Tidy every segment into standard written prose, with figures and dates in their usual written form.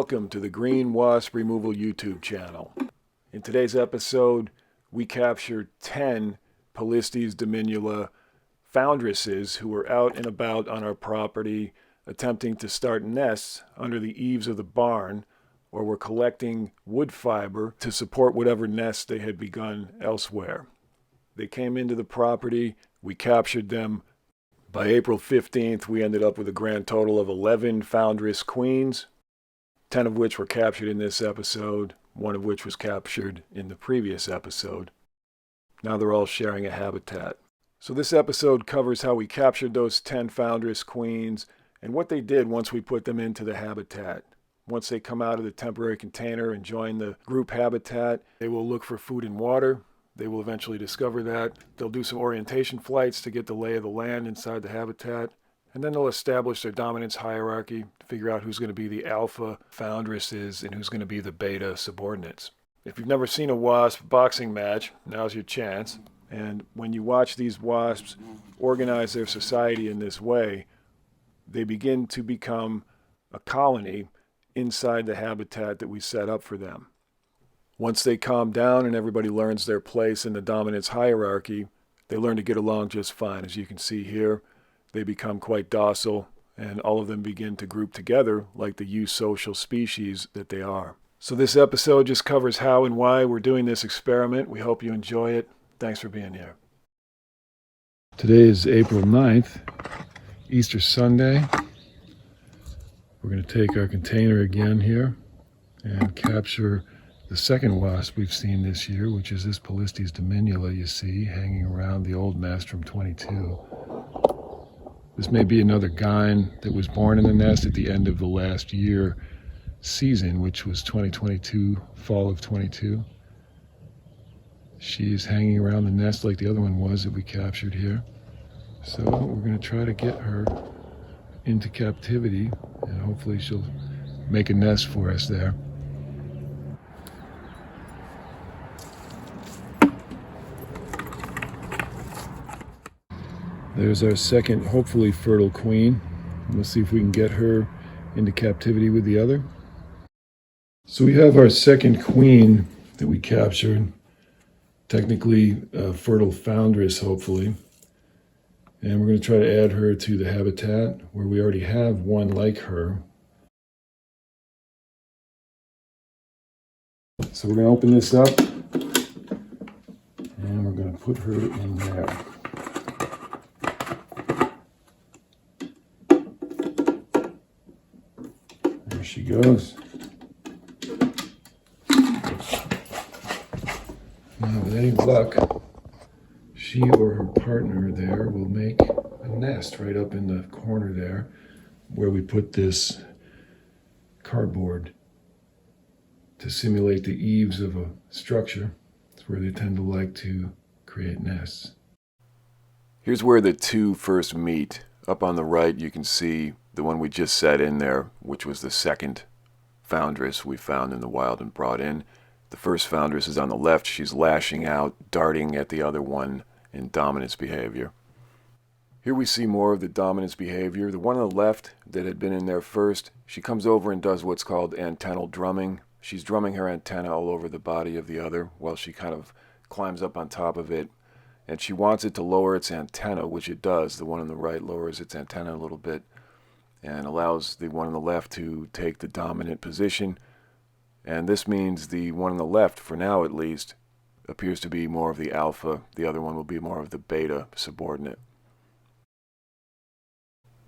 Welcome to the Green Wasp Removal YouTube channel. In today's episode, we captured 10 Polistes Dominula foundresses who were out and about on our property attempting to start nests under the eaves of the barn, or were collecting wood fiber to support whatever nest they had begun elsewhere. They came into the property, we captured them. By April 15th, we ended up with a grand total of 11 foundress queens, 10 of which were captured in this episode, one of which was captured in the previous episode. Now they're all sharing a habitat. So this episode covers how we captured those 10 foundress queens and what they did once we put them into the habitat. Once they come out of the temporary container and join the group habitat, they will look for food and water. They will eventually discover that. They'll do some orientation flights to get the lay of the land inside the habitat. And then they'll establish their dominance hierarchy to figure out who's going to be the alpha foundresses and who's going to be the beta subordinates. If you've never seen a wasp boxing match, now's your chance. And when you watch these wasps organize their society in this way, they begin to become a colony inside the habitat that we set up for them. Once they calm down and everybody learns their place in the dominance hierarchy, they learn to get along just fine. As you can see here, they become quite docile, and all of them begin to group together like the eusocial species that they are. So this episode just covers how and why we're doing this experiment. We hope you enjoy it. Thanks for being here. Today is April 9th, Easter Sunday. We're going to take our container again here and capture the second wasp we've seen this year, which is this Polistes Dominula you see hanging around the old nest from 22. This may be another gyne that was born in the nest at the end of the last year season, which was 2022, fall of 22. She's hanging around the nest like the other one was that we captured here. So we're going to try to get her into captivity, and hopefully she'll make a nest for us there. There's our second, hopefully fertile queen. We'll see if we can get her into captivity with the other. So we have our second queen that we captured, technically a fertile foundress, hopefully. And we're going to try to add her to the habitat where we already have one like her. So we're going to open this up and we're going to put her in there. There she goes. Now, with any luck, she or her partner there will make a nest right up in the corner there where we put this cardboard to simulate the eaves of a structure. It's where they tend to like to create nests. Here's where the two first meet. Up on the right you can see the one we just set in there, which was the second foundress we found in the wild and brought in. The first foundress is on the left. She's lashing out, darting at the other one in dominance behavior. Here we see more of the dominance behavior. The one on the left that had been in there first, she comes over and does what's called antennal drumming. She's drumming her antenna all over the body of the other while she kind of climbs up on top of it. And she wants it to lower its antenna, which it does. The one on the right lowers its antenna a little bit and allows the one on the left to take the dominant position. And this means the one on the left, for now at least, appears to be more of the alpha. The other one will be more of the beta subordinate.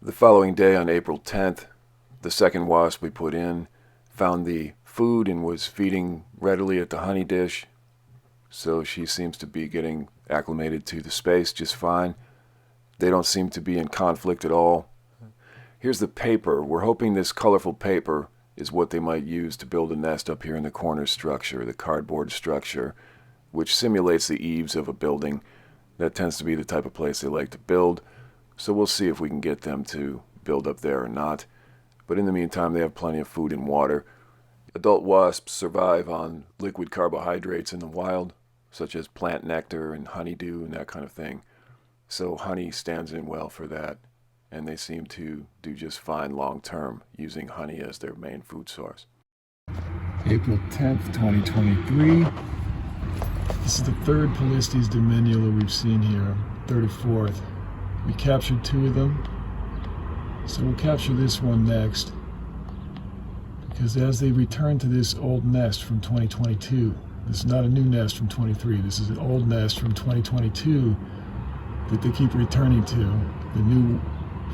The following day, on April 10th, the second wasp we put in found the food and was feeding readily at the honey dish. So she seems to be getting acclimated to the space just fine. They don't seem to be in conflict at all. Here's the paper. We're hoping this colorful paper is what they might use to build a nest up here in the corner structure, the cardboard structure, which simulates the eaves of a building. That tends to be the type of place they like to build. So we'll see if we can get them to build up there or not. But in the meantime, they have plenty of food and water. Adult wasps survive on liquid carbohydrates in the wild, such as plant nectar and honeydew and that kind of thing. So honey stands in well for that. and they seem to do just fine long term using honey as their main food source. April 10th, 2023. This is the third Polistes Dominula we've seen here, third or fourth. We captured 2 of them, so we'll capture this one next, because as they return to this old nest from 2022, this is not a new nest from 23, this is an old nest from 2022 that they keep returning to. The new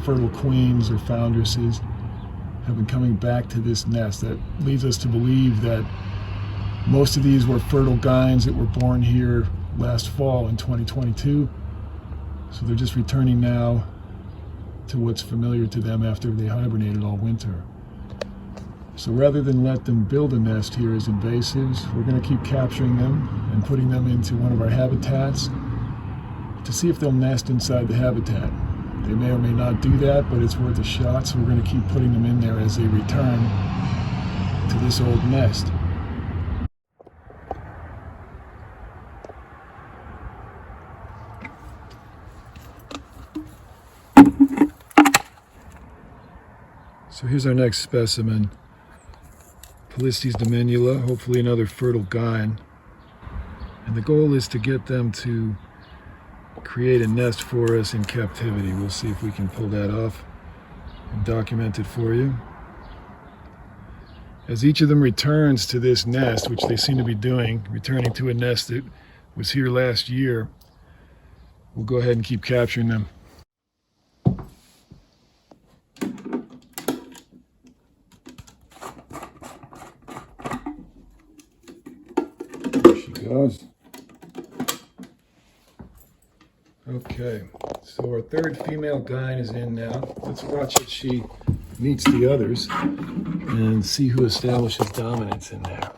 fertile queens or foundresses have been coming back to this nest. That leads us to believe that most of these were fertile gynes that were born here last fall in 2022. So they're just returning now to what's familiar to them after they hibernated all winter. So rather than let them build a nest here as invasives, we're going to keep capturing them and putting them into one of our habitats to see if they'll nest inside the habitat. They may or may not do that, but it's worth a shot, so we're going to keep putting them in there as they return to this old nest. So here's our next specimen, Polistes Dominula, hopefully another fertile gyne. And the goal is to get them to create a nest for us in captivity. We'll see if we can pull that off and document it for you. As each of them returns to this nest, which they seem to be doing, returning to a nest that was here last year, we'll go ahead and keep capturing them. There she goes. Okay, so our third female gyne is in now. Let's watch if she meets the others and see who establishes dominance in there.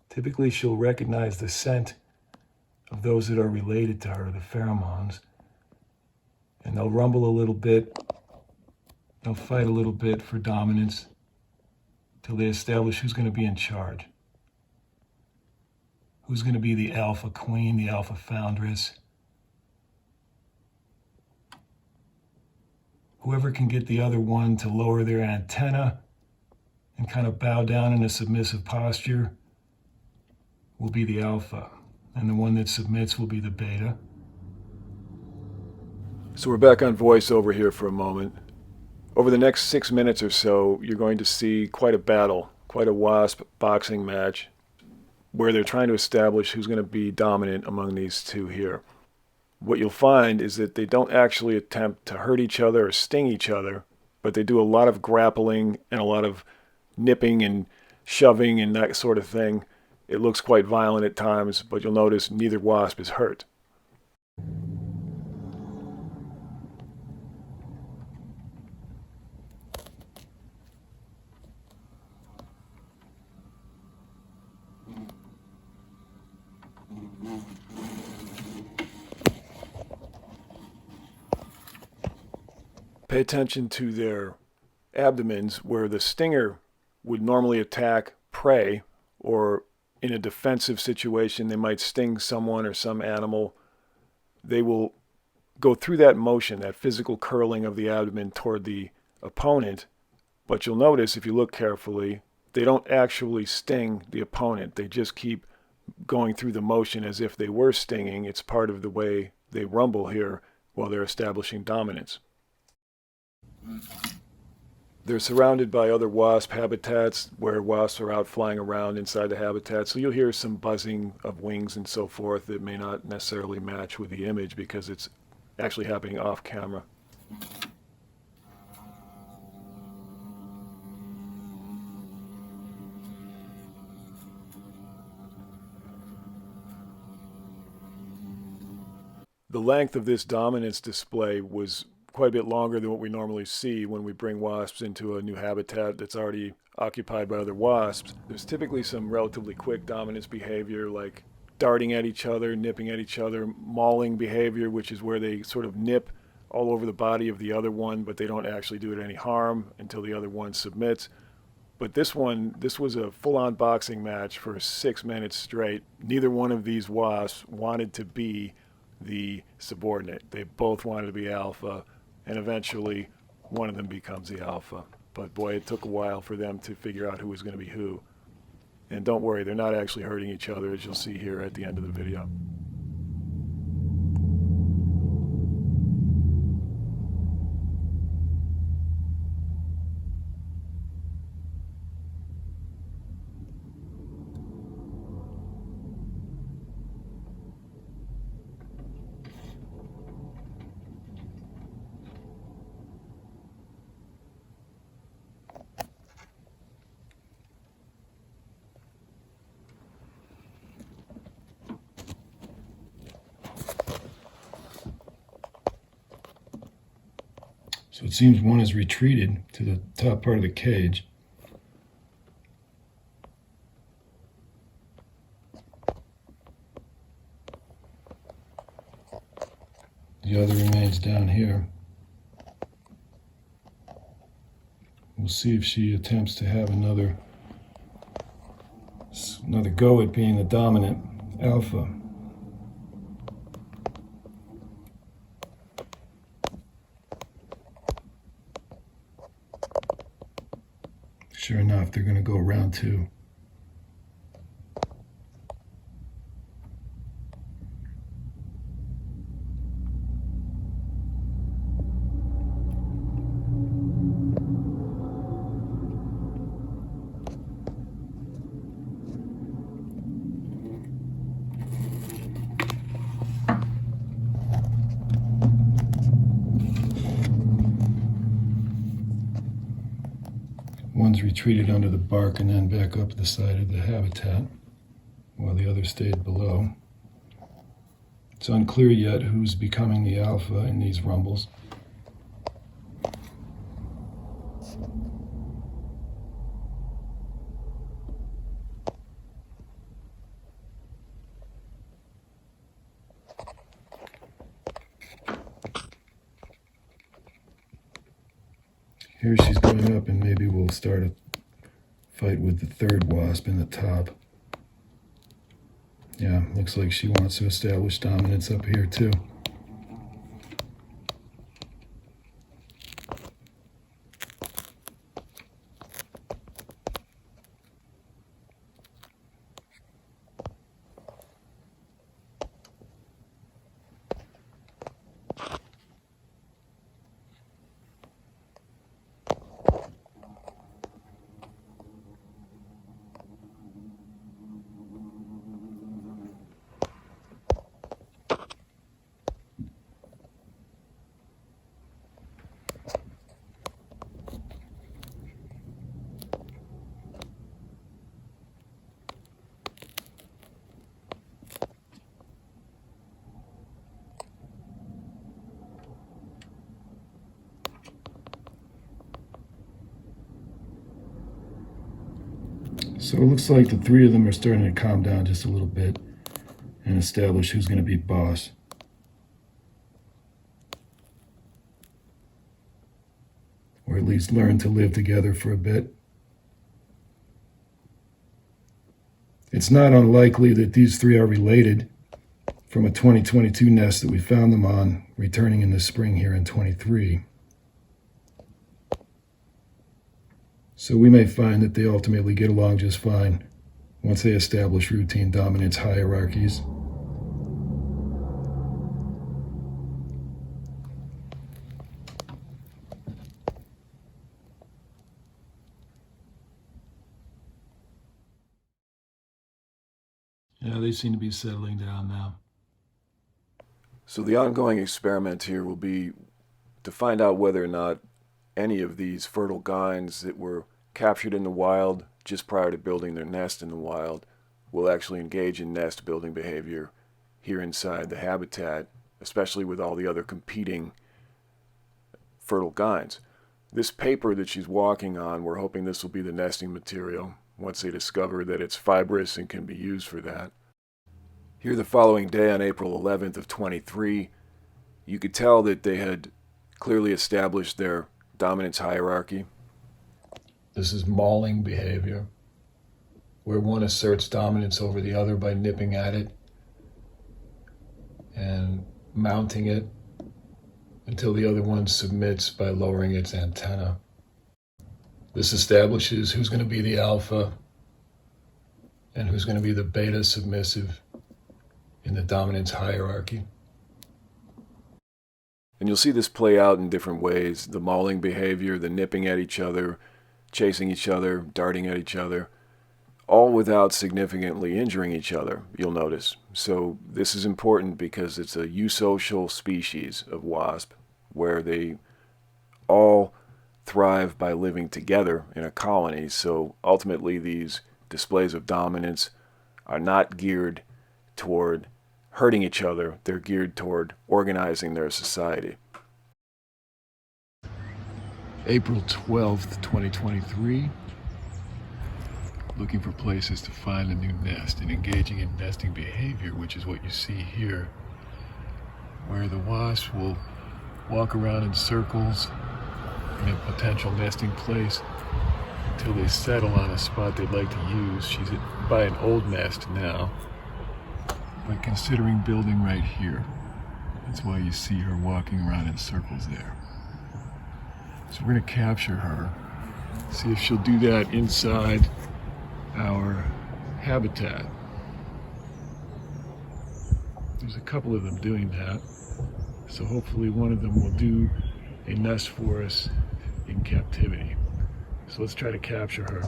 Typically, she'll recognize the scent of those that are related to her, the pheromones, and they'll rumble a little bit. They'll fight a little bit for dominance till they establish who's going to be in charge. Who's going to be the alpha queen, the alpha foundress. Whoever can get the other one to lower their antenna and kind of bow down in a submissive posture will be the alpha. And the one that submits will be the beta. So we're back on voiceover here for a moment. Over the next 6 minutes or so, you're going to see quite a battle, quite a wasp boxing match, where they're trying to establish who's going to be dominant among these 2 here. What you'll find is that they don't actually attempt to hurt each other or sting each other, but they do a lot of grappling and a lot of nipping and shoving and that sort of thing. It looks quite violent at times, but you'll notice neither wasp is hurt. Pay attention to their abdomens, where the stinger would normally attack prey, or in a defensive situation they might sting someone or some animal. They will go through that motion, that physical curling of the abdomen toward the opponent, but you'll notice if you look carefully, they don't actually sting the opponent. They just keep going through the motion as if they were stinging. It's part of the way they rumble here while they're establishing dominance. They're surrounded by other wasp habitats where wasps are out flying around inside the habitat, so you'll hear some buzzing of wings and so forth that may not necessarily match with the image because it's actually happening off camera. The length of this dominance display was quite a bit longer than what we normally see when we bring wasps into a new habitat that's already occupied by other wasps. There's typically some relatively quick dominance behavior, like darting at each other, nipping at each other, mauling behavior, which is where they sort of nip all over the body of the other one, but they don't actually do it any harm until the other one submits. But this was a full-on boxing match for 6 minutes straight. Neither one of these wasps wanted to be the subordinate. They both wanted to be alpha, and eventually one of them becomes the alpha. But boy, it took a while for them to figure out who was going to be who. And don't worry, they're not actually hurting each other, as you'll see here at the end of the video. So it seems one has retreated to the top part of the cage. The other remains down here. We'll see if she attempts to have another go at being the dominant alpha. Sure enough, they're going to go round two. One's retreated under the bark and then back up the side of the habitat, while the other stayed below. It's unclear yet who's becoming the alpha in these rumbles. Here she's going up, and maybe we'll start a fight with the third wasp in the top. Yeah, looks like she wants to establish dominance up here too. So it looks like the three of them are starting to calm down just a little bit and establish who's going to be boss. Or at least learn to live together for a bit. It's not unlikely that these three are related from a 2022 nest that we found them on, returning in the spring here in 23. So we may find that they ultimately get along just fine once they establish routine dominance hierarchies. Yeah, they seem to be settling down now. So the ongoing experiment here will be to find out whether or not any of these fertile gynes that were captured in the wild just prior to building their nest in the wild will actually engage in nest building behavior here inside the habitat, especially with all the other competing fertile gynes. This paper that she's walking on, we're hoping this will be the nesting material once they discover that it's fibrous and can be used for that. Here the following day on April 11th of 23, you could tell that they had clearly established their dominance hierarchy. This is mauling behavior, where one asserts dominance over the other by nipping at it and mounting it until the other one submits by lowering its antenna. This establishes who's going to be the alpha and who's going to be the beta submissive in the dominance hierarchy. And you'll see this play out in different ways. The mauling behavior, the nipping at each other, chasing each other, darting at each other, all without significantly injuring each other, you'll notice. So this is important because it's a eusocial species of wasp where they all thrive by living together in a colony. So ultimately these displays of dominance are not geared toward hurting each other. They're geared toward organizing their society. April 12th, 2023. Looking for places to find a new nest and engaging in nesting behavior, which is what you see here, where the wasps will walk around in circles in a potential nesting place until they settle on a spot they'd like to use. She's by an old nest now, but considering building right here. That's why you see her walking around in circles there. So we're going to capture her, see if she'll do that inside our habitat. There's a couple of them doing that, so hopefully one of them will do a nest for us in captivity. So let's try to capture her.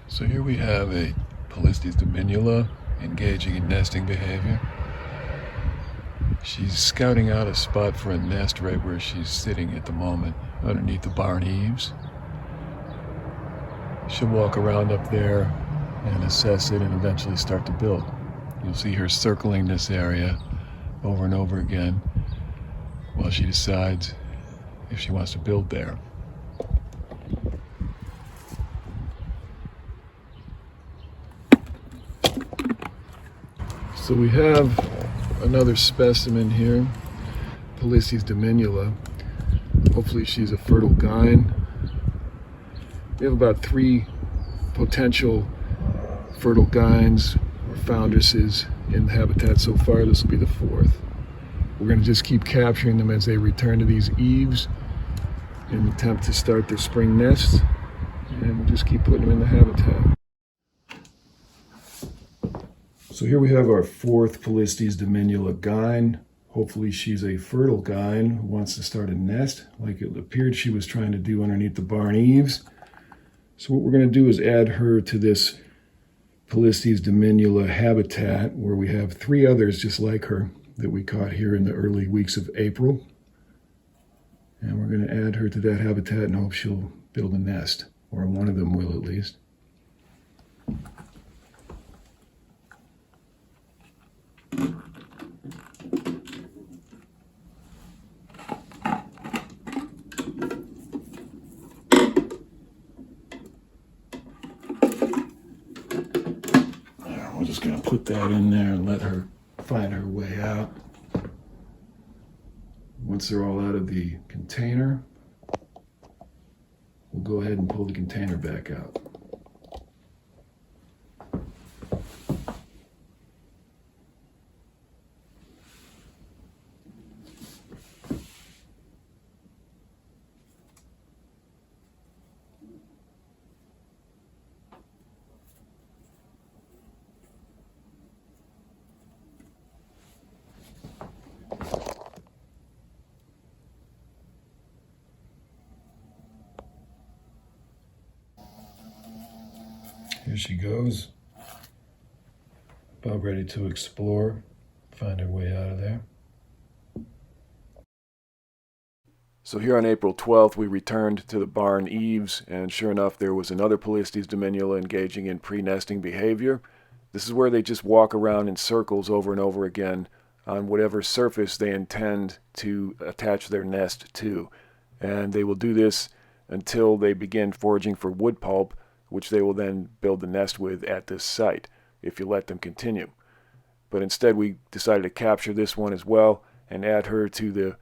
So here we have a Polistes Dominula engaging in nesting behavior. She's scouting out a spot for a nest right where she's sitting at the moment, underneath the barn eaves. She'll walk around up there and assess it and eventually start to build. You'll see her circling this area over and over again while she decides if she wants to build there. So we have another specimen here, Polistes Dominula. Hopefully she's a fertile gyne. We have about 3 potential fertile gynes or foundresses in the habitat so far. This will be the 4th. We're going to just keep capturing them as they return to these eaves in an attempt to start their spring nests, and we'll just keep putting them in the habitat. So here we have our 4th Polistes Dominula gyne. Hopefully she's a fertile gyne who wants to start a nest like it appeared she was trying to do underneath the barn eaves. So what we're going to do is add her to this Polistes Dominula habitat where we have 3 others just like her that we caught here in the early weeks of April. And we're going to add her to that habitat and hope she'll build a nest, or one of them will at least. We're just going to put that in there and let her find her way out. Once they're all out of the container, we'll go ahead and pull the container back out. Here she goes, about ready to explore, find her way out of there. So here on April 12th, we returned to the barn eaves, and sure enough, there was another Polistes Dominula engaging in pre-nesting behavior. This is where they just walk around in circles over and over again on whatever surface they intend to attach their nest to. And they will do this until they begin foraging for wood pulp, which they will then build the nest with at this site, if you let them continue. But instead we decided to capture this one as well and add her to the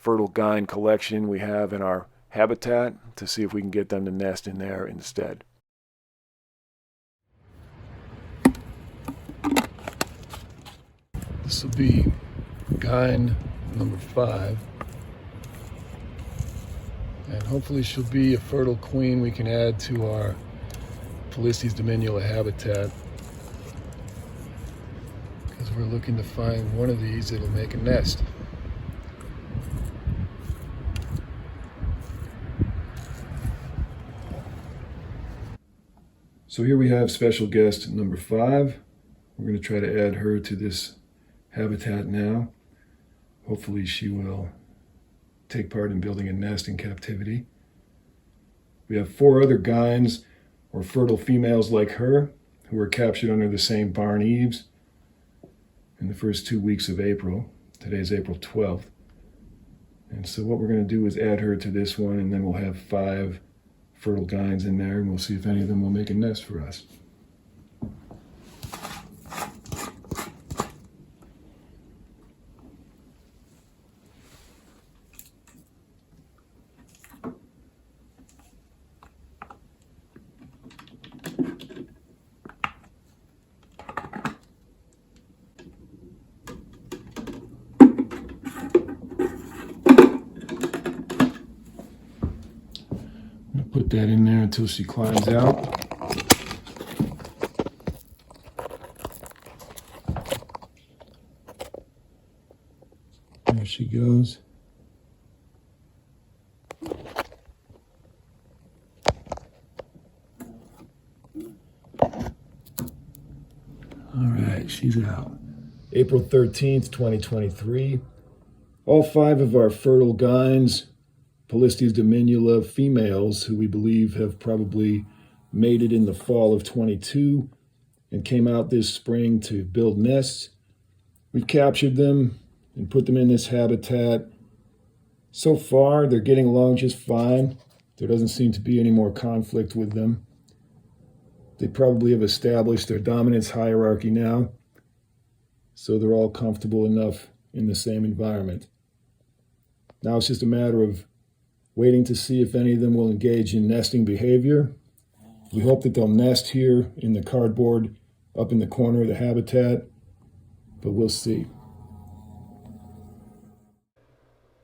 fertile gyne collection we have in our habitat to see if we can get them to nest in there instead. This will be gyne number 5. And hopefully she'll be a fertile queen we can add to our Polistes Dominula habitat, because we're looking to find one of these that'll make a nest. So here we have special guest number 5. We're going to try to add her to this habitat now. Hopefully she will take part in building a nest in captivity. We have 4 other gynes, or fertile females like her, who were captured under the same barn eaves in the first 2 weeks of April. Today's April 12th. And so what we're going to do is add her to this one, and then we'll have 5 fertile gynes in there, and we'll see if any of them will make a nest for us. Put that in there until she climbs out. There she goes. All right, she's out. April 13th, 2023. All 5 of our fertile gynes, Polistes Dominula females, who we believe have probably mated in the fall of 22 and came out this spring to build nests. We've captured them and put them in this habitat. So far, they're getting along just fine. There doesn't seem to be any more conflict with them. They probably have established their dominance hierarchy now, so they're all comfortable enough in the same environment. Now it's just a matter of waiting to see if any of them will engage in nesting behavior. We hope that they'll nest here in the cardboard up in the corner of the habitat, but we'll see.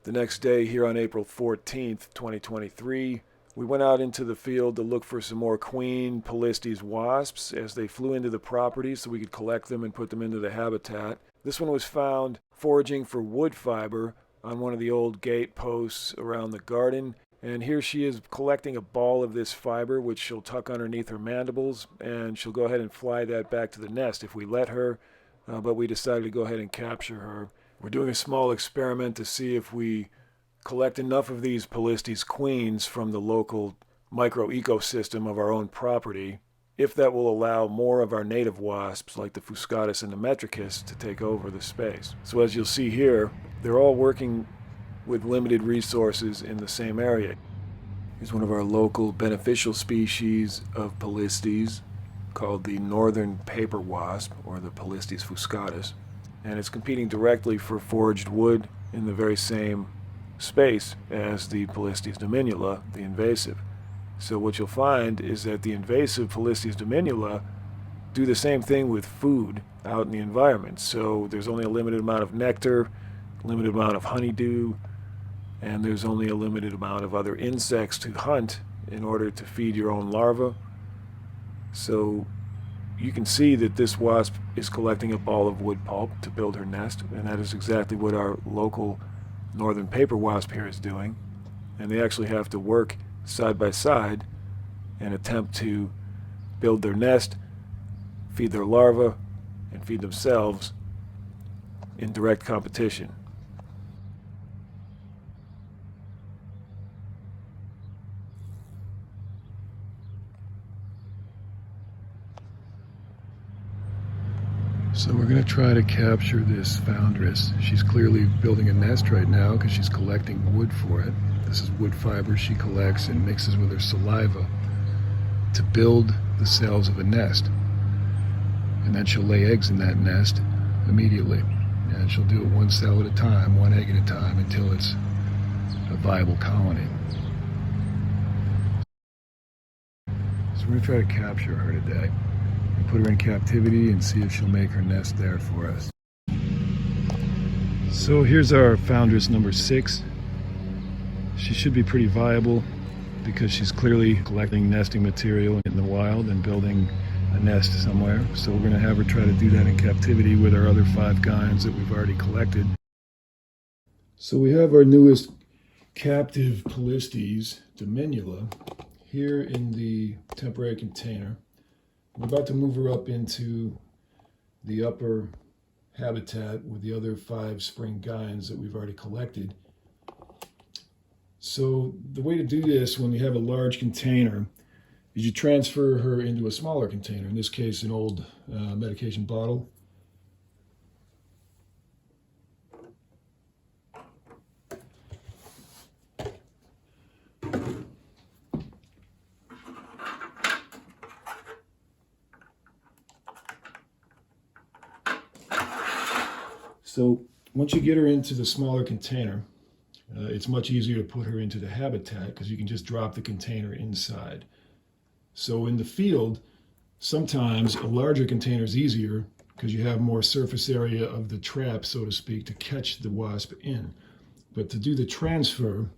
The next day, here on April 14th, 2023, we went out into the field to look for some more queen Polistes wasps as they flew into the property so we could collect them and put them into the habitat. This one was found foraging for wood fiber on one of the old gate posts around the garden, and here she is collecting a ball of this fiber, which she'll tuck underneath her mandibles, and she'll go ahead and fly that back to the nest if we let her, but we decided to go ahead and capture her. We're doing a small experiment to see if we collect enough of these Polistes queens from the local micro-ecosystem of our own property, if that will allow more of our native wasps, like the Fuscatus and the Metricus, to take over the space. So as you'll see here, they're all working with limited resources in the same area. Here's one of our local beneficial species of Polistes called the Northern Paper Wasp, or the Polistes Fuscatus, and it's competing directly for foraged wood in the very same space as the Polistes Dominula, the invasive. So what you'll find is that the invasive Polistes Dominula do the same thing with food out in the environment. So there's only a limited amount of nectar, limited amount of honeydew, and there's only a limited amount of other insects to hunt in order to feed your own larvae. So you can see that this wasp is collecting a ball of wood pulp to build her nest, and that is exactly what our local northern paper wasp here is doing. And they actually have to work side by side and attempt to build their nest, feed their larvae, and feed themselves in direct competition. So we're going to try to capture this foundress. She's clearly building a nest right now because she's collecting wood for it. This is wood fiber she collects and mixes with her saliva to build the cells of a nest. And then she'll lay eggs in that nest immediately. And she'll do it one cell at a time, one egg at a time, until it's a viable colony. So we're going to try to capture her today and put her in captivity and see if she'll make her nest there for us. So here's our foundress number 6. She should be pretty viable because she's clearly collecting nesting material in the wild and building a nest somewhere. So we're going to have her try to do that in captivity with our other 5 gynes that we've already collected. So we have our newest captive Polistes Dominula here in the temporary container. We're about to move her up into the upper habitat with the other 5 spring gynes that we've already collected. So the way to do this when you have a large container is you transfer her into a smaller container, in this case an old medication bottle. So once you get her into the smaller container, it's much easier to put her into the habitat because you can just drop the container inside. So in the field, sometimes a larger container is easier because you have more surface area of the trap, so to speak, to catch the wasp in. But to do the transfer,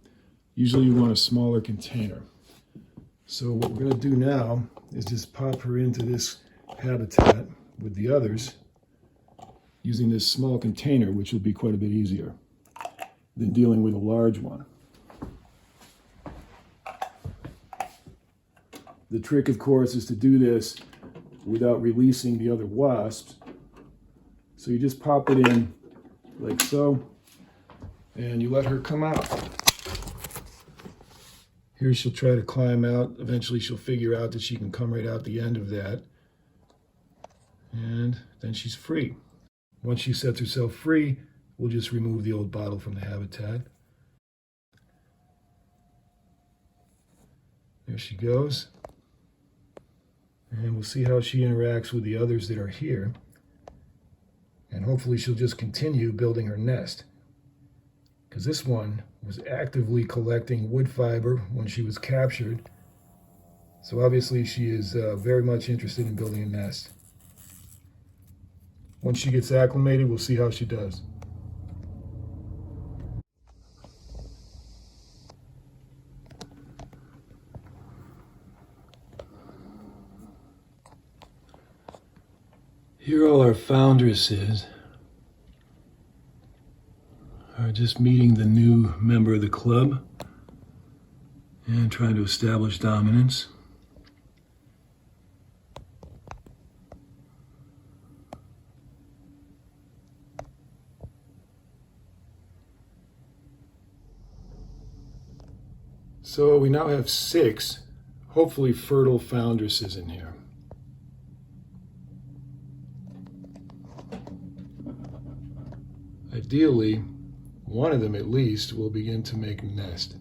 usually you want a smaller container. So what we're going to do now is just pop her into this habitat with the others using this small container, which will be quite a bit easier than dealing with a large one. The trick, of course, is to do this without releasing the other wasps. So you just pop it in like so, and you let her come out. Here she'll try to climb out. Eventually she'll figure out that she can come right out the end of that. And then she's free. Once she sets herself free, we'll just remove the old bottle from the habitat. There she goes. And we'll see how she interacts with the others that are here. And hopefully she'll just continue building her nest. Because this one was actively collecting wood fiber when she was captured. So obviously she is very much interested in building a nest. Once she gets acclimated, we'll see how she does. Here all our foundresses are just meeting the new member of the club and trying to establish dominance. So we now have 6, hopefully fertile foundresses in here. Ideally, one of them at least will begin to make a nest.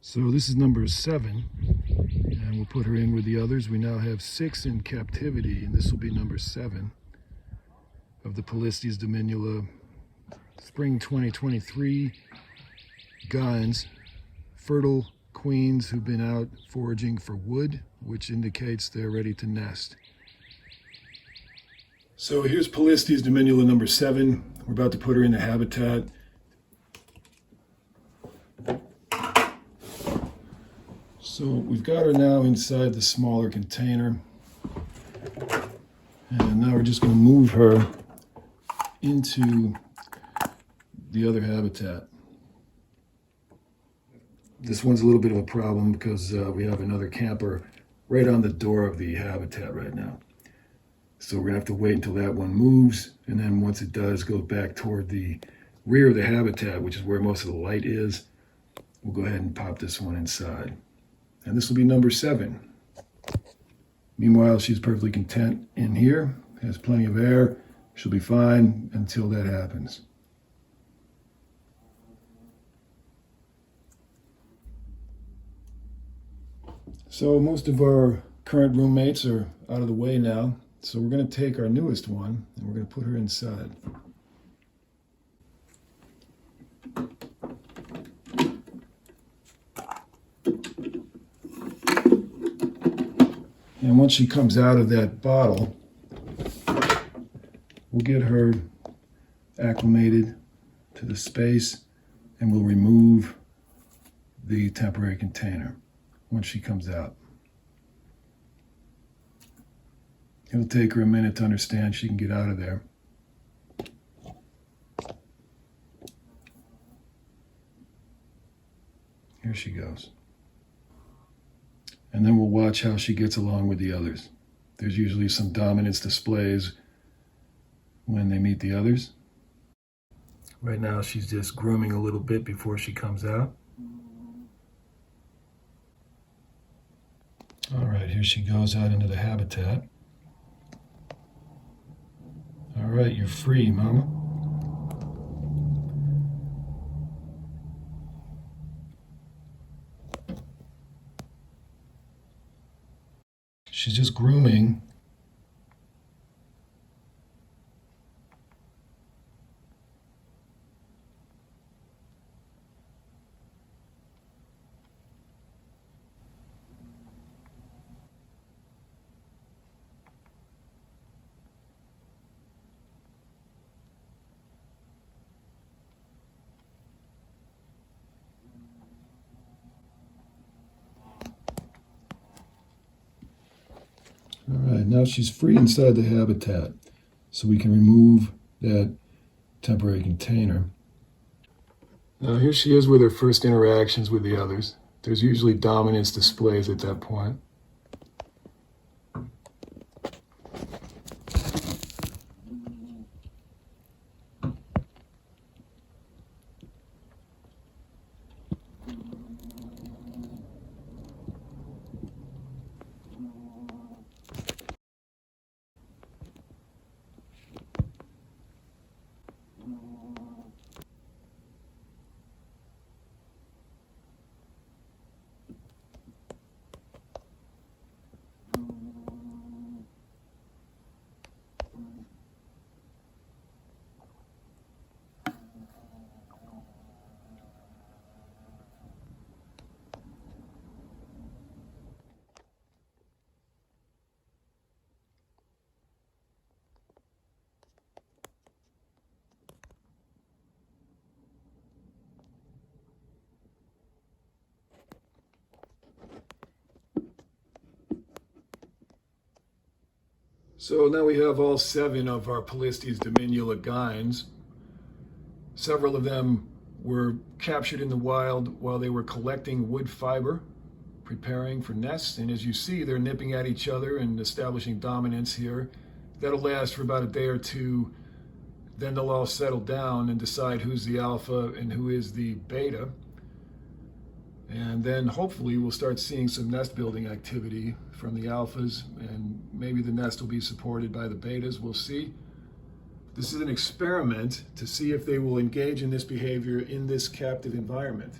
So this is number 7, and we'll put her in with the others. We now have 6 in captivity, and this will be number 7 of the Polistes Dominula Spring 2023 gynes, fertile queens who've been out foraging for wood, which indicates they're ready to nest. So here's Polistes Dominula number 7. We're about to put her in the habitat. So we've got her now inside the smaller container. And now we're just going to move her into the other habitat. This one's a little bit of a problem because we have another camper right on the door of the habitat right now. So we're gonna have to wait until that one moves, and then once it does, go back toward the rear of the habitat, which is where most of the light is. We'll go ahead and pop this one inside. And this will be number 7. Meanwhile, she's perfectly content in here, has plenty of air. She'll be fine until that happens. So most of our current roommates are out of the way now. So we're going to take our newest one and we're going to put her inside. And once she comes out of that bottle, we'll get her acclimated to the space and we'll remove the temporary container once she comes out. It'll take her a minute to understand she can get out of there. Here she goes. And then we'll watch how she gets along with the others. There's usually some dominance displays when they meet the others. Right now she's just grooming a little bit before she comes out. All right, here she goes out into the habitat. All right, you're free, Mama. She's just grooming. All right, now she's free inside the habitat, so we can remove that temporary container. Now here she is with her first interactions with the others. There's usually dominance displays at that point. So now we have all 7 of our Polistes Dominula gynes. Several of them were captured in the wild while they were collecting wood fiber, preparing for nests. And as you see, they're nipping at each other and establishing dominance here. That'll last for about a day or two. Then they'll all settle down and decide who's the alpha and who is the beta. And then hopefully we'll start seeing some nest building activity from the alphas, and maybe the nest will be supported by the betas. We'll see. This is an experiment to see if they will engage in this behavior in this captive environment.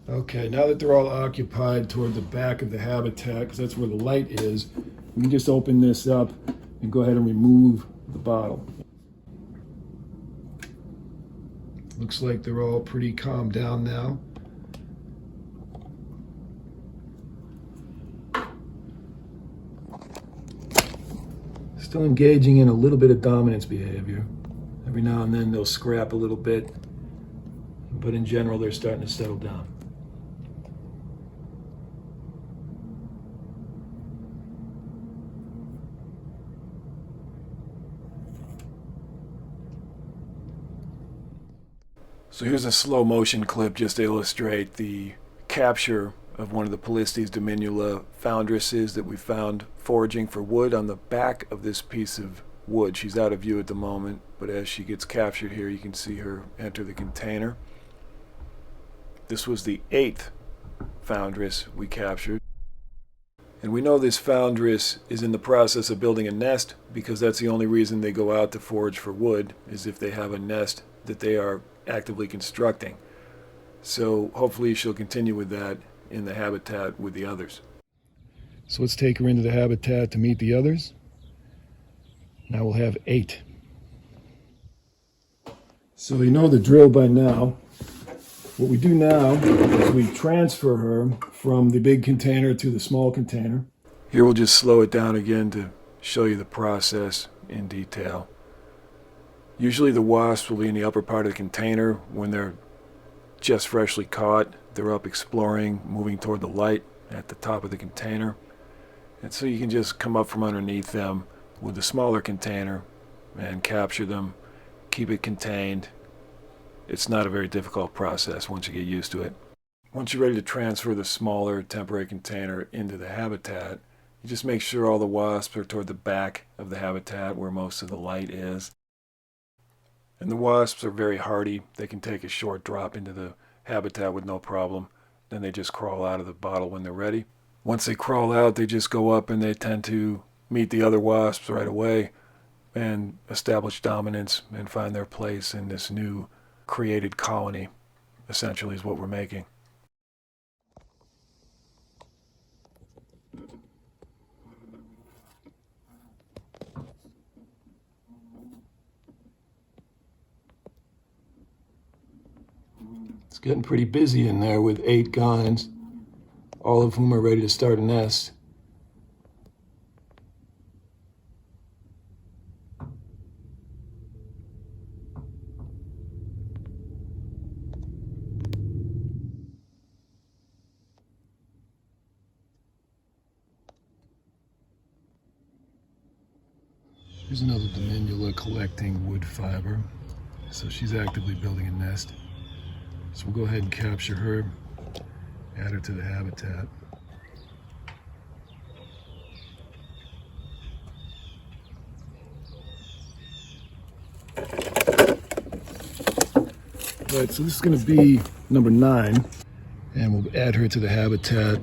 Okay, now that they're all occupied toward the back of the habitat, because that's where the light is, we can just open this up and go ahead and remove the bottle. Looks like they're all pretty calmed down now. Still engaging in a little bit of dominance behavior. Every now and then they'll scrap a little bit, but in general they're starting to settle down. So here's a slow motion clip just to illustrate the capture of one of the Polistes Dominula foundresses that we found foraging for wood on the back of this piece of wood. She's out of view at the moment, but as she gets captured here, you can see her enter the container. This was the 8th foundress we captured. And we know this foundress is in the process of building a nest, because that's the only reason they go out to forage for wood, is if they have a nest that they are actively constructing. So hopefully she'll continue with that in the habitat with the others. So let's take her into the habitat to meet the others. Now we'll have 8. So you know the drill by now. What we do now is we transfer her from the big container to the small container. Here we'll just slow it down again to show you the process in detail. Usually the wasps will be in the upper part of the container when they're just freshly caught. They're up exploring, moving toward the light at the top of the container. And so you can just come up from underneath them with the smaller container and capture them, keep it contained. It's not a very difficult process once you get used to it. Once you're ready to transfer the smaller temporary container into the habitat, you just make sure all the wasps are toward the back of the habitat where most of the light is. And the wasps are very hardy. They can take a short drop into the habitat with no problem. Then they just crawl out of the bottle when they're ready. Once they crawl out, they just go up and they tend to meet the other wasps right away and establish dominance and find their place in this new created colony, essentially, is what we're making. It's getting pretty busy in there with 8 gynes, all of whom are ready to start a nest. Here's another Dominula collecting wood fiber. So she's actively building a nest. So we'll go ahead and capture her, add her to the habitat. All right, so this is going to be number 9, and we'll add her to the habitat.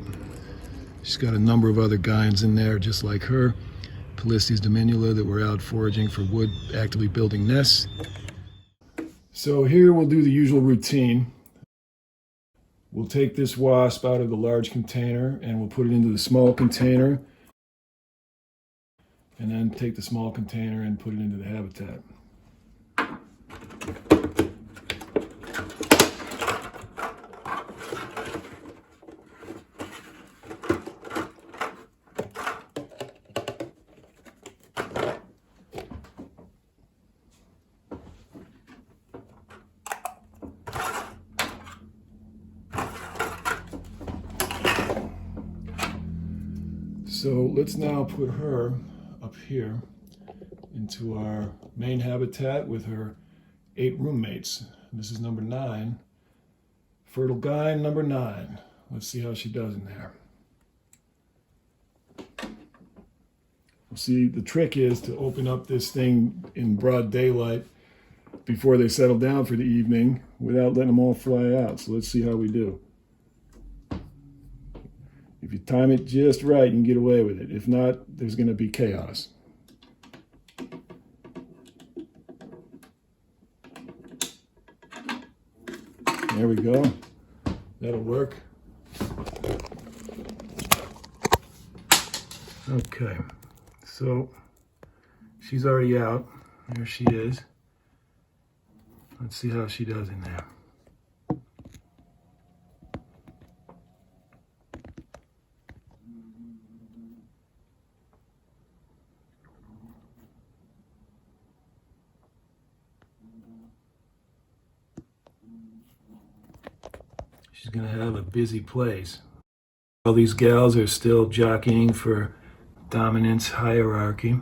She's got a number of other gynes in there, just like her. Polistes Dominula that were out foraging for wood, actively building nests. So here we'll do the usual routine. We'll take this wasp out of the large container and we'll put it into the small container. And then take the small container and put it into the habitat. So let's now put her up here into our main habitat with her 8 roommates. This is number 9, fertile gyne number 9. Let's see how she does in there. See, the trick is to open up this thing in broad daylight before they settle down for the evening without letting them all fly out. So let's see how we do. If you time it just right, you can get away with it. If not, there's going to be chaos. There we go. That'll work. Okay, so she's already out. There she is. Let's see how she does in there. She's going to have a busy place. All these gals are still jockeying for dominance hierarchy.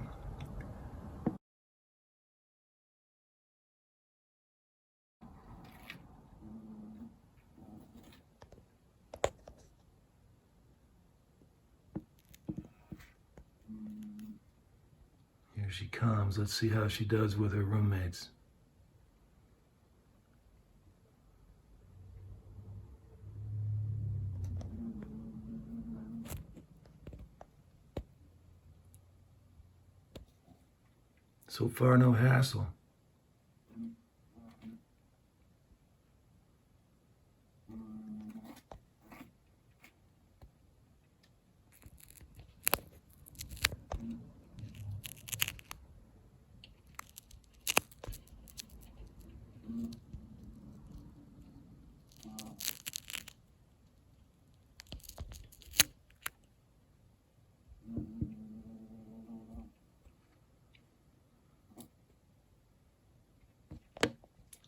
Here she comes. Let's see how she does with her roommates. So far, no hassle.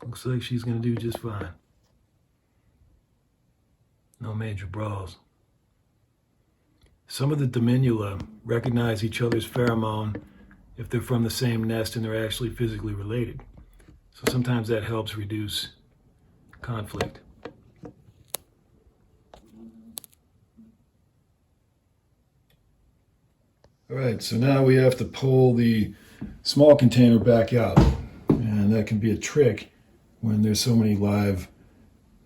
Looks like she's gonna do just fine. No major brawls. Some of the Dominula recognize each other's pheromone if they're from the same nest and they're actually physically related. So sometimes that helps reduce conflict. All right, so now we have to pull the small container back out. And that can be a trick when there's so many live,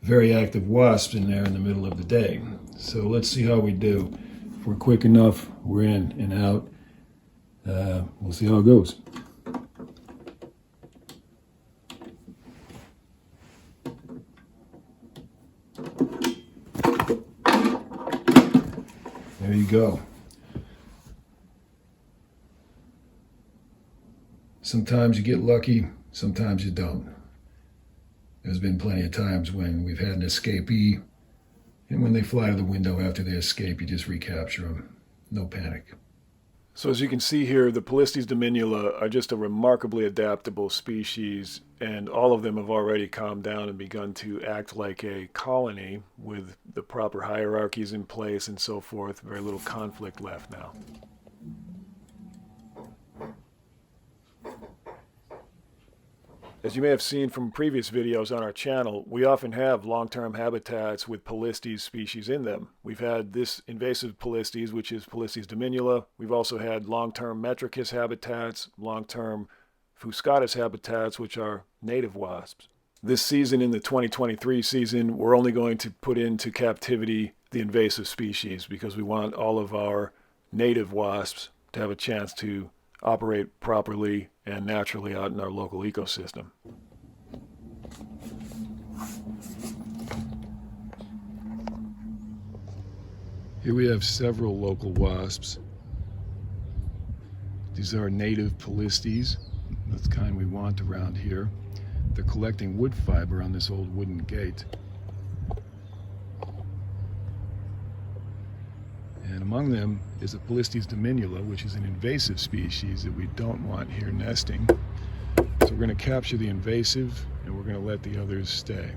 very active wasps in there in the middle of the day. So let's see how we do. If we're quick enough, we're in and out. We'll see how it goes. There you go. Sometimes you get lucky, sometimes you don't. There's been plenty of times when we've had an escapee, and when they fly to the window after they escape, you just recapture them. No panic. So as you can see here, the Polistes Dominula are just a remarkably adaptable species, and all of them have already calmed down and begun to act like a colony with the proper hierarchies in place and so forth. Very little conflict left now. As you may have seen from previous videos on our channel, we often have long-term habitats with Polistes species in them. We've had this invasive Polistes, which is Polistes Dominula. We've also had long-term Metricus habitats, long-term Fuscatus habitats, which are native wasps. This season, in the 2023 season, we're only going to put into captivity the invasive species because we want all of our native wasps to have a chance to operate properly and naturally out in our local ecosystem. Here we have several local wasps. These are native Polistes. That's the kind we want around here. They're collecting wood fiber on this old wooden gate. And among them is a Polistes Dominula, which is an invasive species that we don't want here nesting. So we're going to capture the invasive and we're going to let the others stay.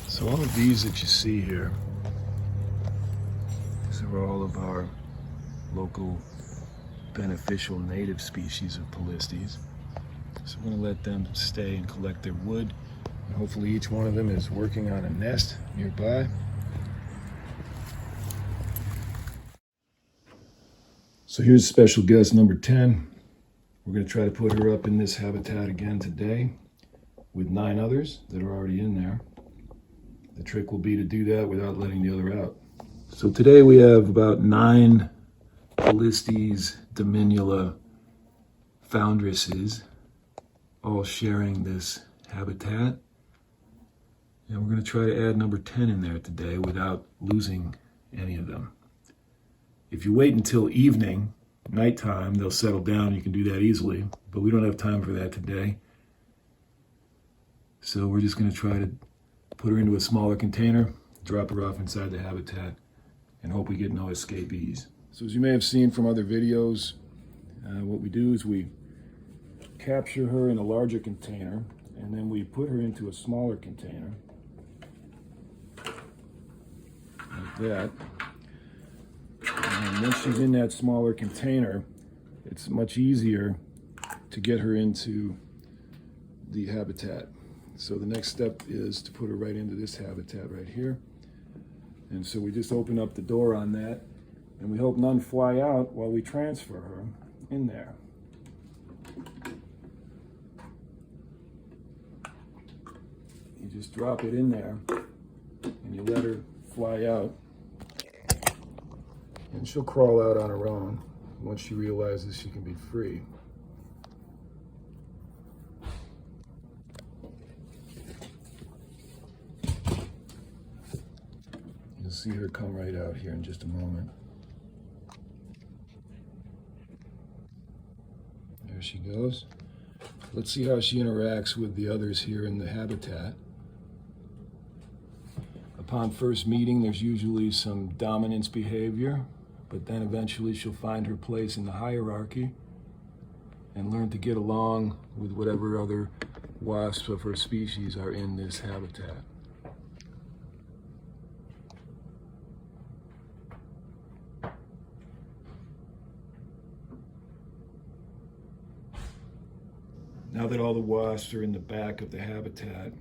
So all of these that you see here, these are all of our local beneficial native species of Polistes. So we're going to let them stay and collect their wood. And hopefully each one of them is working on a nest nearby. So here's special guest number 10. We're going to try to put her up in this habitat again today with 9 others that are already in there. The trick will be to do that without letting the other out. So today we have about 9 Polistes Dominula Foundresses all sharing this habitat. And we're going to try to add number 10 in there today without losing any of them. If you wait until evening, nighttime, they'll settle down. You can do that easily, but we don't have time for that today. So we're just going to try to put her into a smaller container, drop her off inside the habitat, and hope we get no escapees. So as you may have seen from other videos, what we do is we capture her in a larger container, and then we put her into a smaller container, like that. And once she's in that smaller container, it's much easier to get her into the habitat. So the next step is to put her right into this habitat right here. And so we just open up the door on that, and we hope none fly out while we transfer her in there. You just drop it in there, and you let her fly out. And she'll crawl out on her own once she realizes she can be free. see her come right out here in just a moment. There she goes. Let's see how she interacts with the others here in the habitat. Upon first meeting, there's usually some dominance behavior, but then eventually she'll find her place in the hierarchy and learn to get along with whatever other wasps of her species are in this habitat. Now that all the wasps are in the back of the habitat,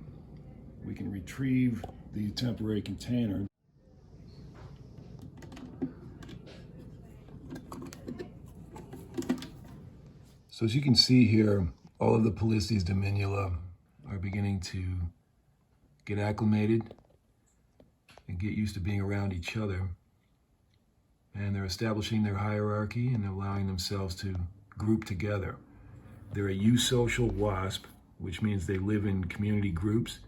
we can retrieve the temporary container. So as you can see here, all of the Polistes Dominula are beginning to get acclimated and get used to being around each other. And they're establishing their hierarchy and allowing themselves to group together. They're a eusocial wasp, which means they live in community groups.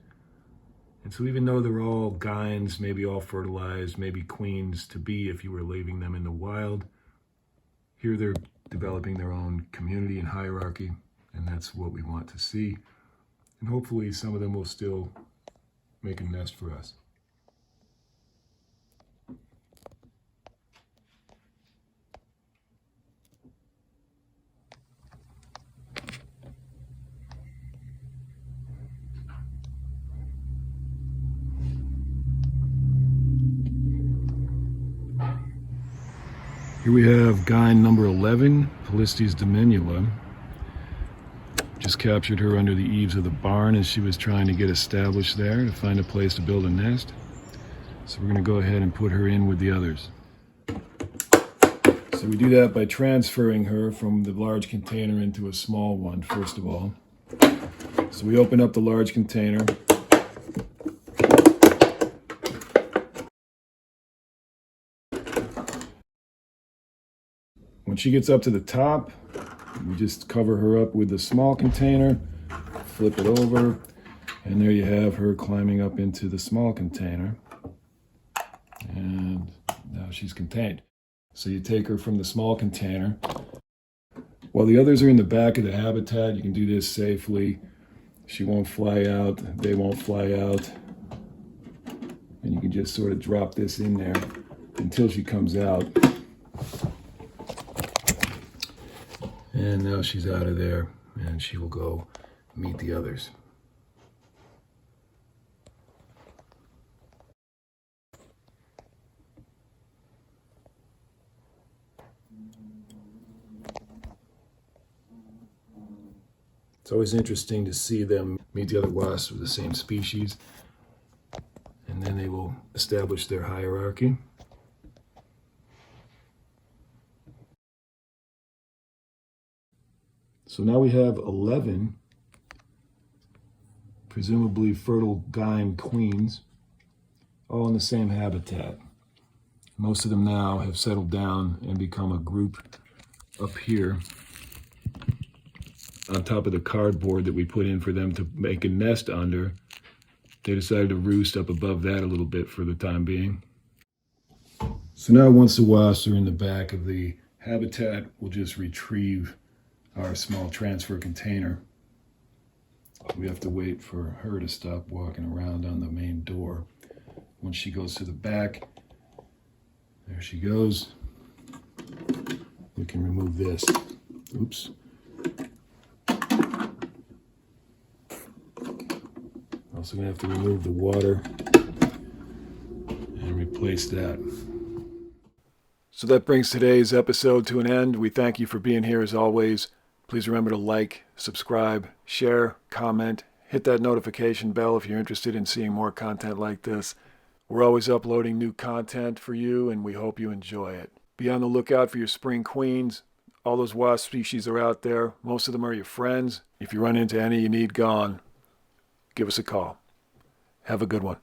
And so even though they're all gynes, maybe all fertilized, maybe queens to be if you were leaving them in the wild, here they're developing their own community and hierarchy, and that's what we want to see. And hopefully some of them will still make a nest for us. Here we have gyne number 11, Polistes Dominula. Just captured her under the eaves of the barn as she was trying to get established there to find a place to build a nest. So we're going to go ahead and put her in with the others. So we do that by transferring her from the large container into a small one, first of all. So we open up the large container. When she gets up to the top, we just cover her up with the small container, flip it over, and there you have her climbing up into the small container. And now she's contained. So you take her from the small container. While the others are in the back of the habitat, you can do this safely. She won't fly out, they won't fly out. And you can just sort of drop this in there until she comes out. And now she's out of there, and she will go meet the others. It's always interesting to see them meet the other wasps of the same species, and then they will establish their hierarchy. So now we have 11 presumably fertile gyne queens, all in the same habitat. Most of them now have settled down and become a group up here on top of the cardboard that we put in for them to make a nest under. They decided to roost up above that a little bit for the time being. So now once the wasps are in the back of the habitat, we'll just retrieve our small transfer container. We have to wait for her to stop walking around on the main door. Once she goes to the back, there she goes. We can remove this. Oops. Also gonna have to remove the water and replace that. So that brings today's episode to an end. We thank you for being here as always. Please remember to like, subscribe, share, comment, hit that notification bell if you're interested in seeing more content like this. We're always uploading new content for you, and we hope you enjoy it. Be on the lookout for your spring queens. All those wasp species are out there. Most of them are your friends. If you run into any you need gone, give us a call. Have a good one.